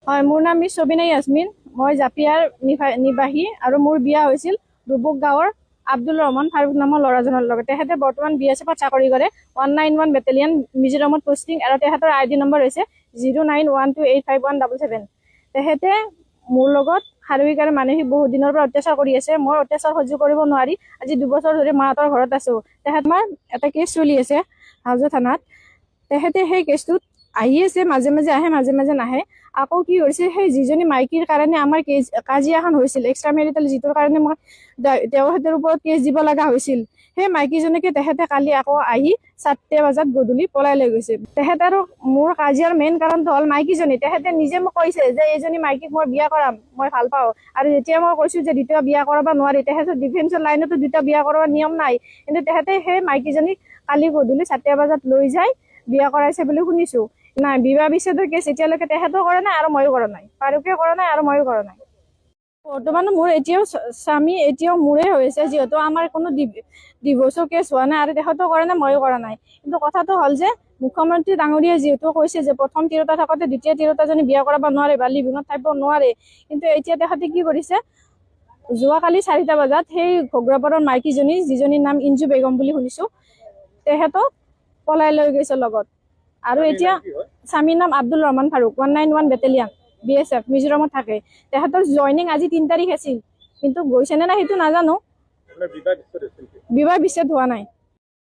হয়, মোৰ নাম মিছ সবিনা ইয়াসমিন। মই জাপিয়াৰ নিবাসী আৰু মোৰ বিয়া হৈছিল দুবুক গাঁৱৰ আব্দুল ৰহমান ফাৰুক নামৰ ল'ৰাজনৰ লগত। তেখেতে বৰ্তমান BSFত চাকৰি কৰে, 191 বেটেলিয়ন মিজোৰামত পোষ্টিং, আৰু তেখেতৰ ID নম্বৰ হৈছে 0912851777। তেখেতে মোৰ লগত শাৰীৰিক আৰু মানসিক বহুত দিনৰ পৰা অত্যাচাৰ কৰি আছে। মই অত্যাচাৰ সহ্য কৰিব নোৱাৰি আজি 2 বছৰ ধৰি মাহঁতৰ ঘৰত আছো। তেখেতৰ এটা কেছ চলি আছে হাজো থানাত। তেখেতে সেই কেছটোত আহি আছে, মাজে মাজে আহে, মাজে মাজে নাহে। আকৌ কি হৈছে, সেই যিজনী মাইকীৰ কাৰণে আমাৰ কাজিয়া এখন হৈছিল, এক্সট্ৰা মেৰিটেল, যিটোৰ কাৰণে মই তেখেতৰ ওপৰত কেছ দিব লগা হৈছিল, সেই মাইকীজনীকে তেখেতে কালি আকৌ আহি 4টা বজাত গধূলি পলাই লৈ গৈছে। তেখেত আৰু মোৰ কাজিয়াৰ মেইন কাৰণটো হ'ল মাইকীজনী। তেখেতে নিজে মোক কৈছে যে এইজনী মাইকীক মই বিয়া কৰাম, মই ভাল পাওঁ। আৰু যেতিয়া মই কৈছো যে দ্বিতীয় বিয়া কৰাব নোৱাৰি, তেখেতৰ ডিফেন্সৰ লাইনতো দ্বিতীয় বিয়া কৰাব নিয়ম নাই, কিন্তু তেখেতে সেই মাইকীজনীক কালি গধূলি 4টা বজাত লৈ যায় বিয়া কৰাইছে বুলি শুনিছো। নাই, বিবাহ বিচ্ছেদৰ কেছ এতিয়ালৈকে তেখেতেও কৰা নাই আৰু ময়ো কৰা নাই, ফাৰুকে কৰা নাই আৰু ময়ো কৰা নাই। বৰ্তমান মোৰ এতিয়াও স্বামী এতিয়াও মোৰে হৈছে, যিহেতু আমাৰ কোনো ডিভোৰ্চৰ কেছ হোৱা নাই আৰু তেখেতেও কৰা নাই, ময়ো কৰা নাই। কিন্তু কথাটো হ'ল যে মুখ্যমন্ত্ৰী ডাঙৰীয়াই যিহেতু কৈছে যে প্ৰথম তিৰোতা থাকোঁতে দ্বিতীয় তিৰোতাজনী বিয়া কৰাব নোৱাৰে বা লিভিঙত থাকিব নোৱাৰে, কিন্তু এতিয়া তেখেতে কি কৰিছে, যোৱাকালি 4টা বজাত সেই ঘগ্ৰাপাৰৰ মাইকীজনী, যিজনীৰ নাম ইঞ্জু বেগম বুলি শুনিছো, তেখেতক পলাই লৈ গৈছে লগত। আৰু এতিয়া স্বামীৰ নাম আব্দুল ৰহমান ফাৰুক, 191 বেটেলিয়ন BSF মিজোৰামত থাকে। তেখেতৰ জইনিং আজি 3 তাৰিখ আছিল, কিন্তু গৈছে নে নাই সেইটো নাজানো। বিবাহ বিচ্ছেদ হোৱা নাই।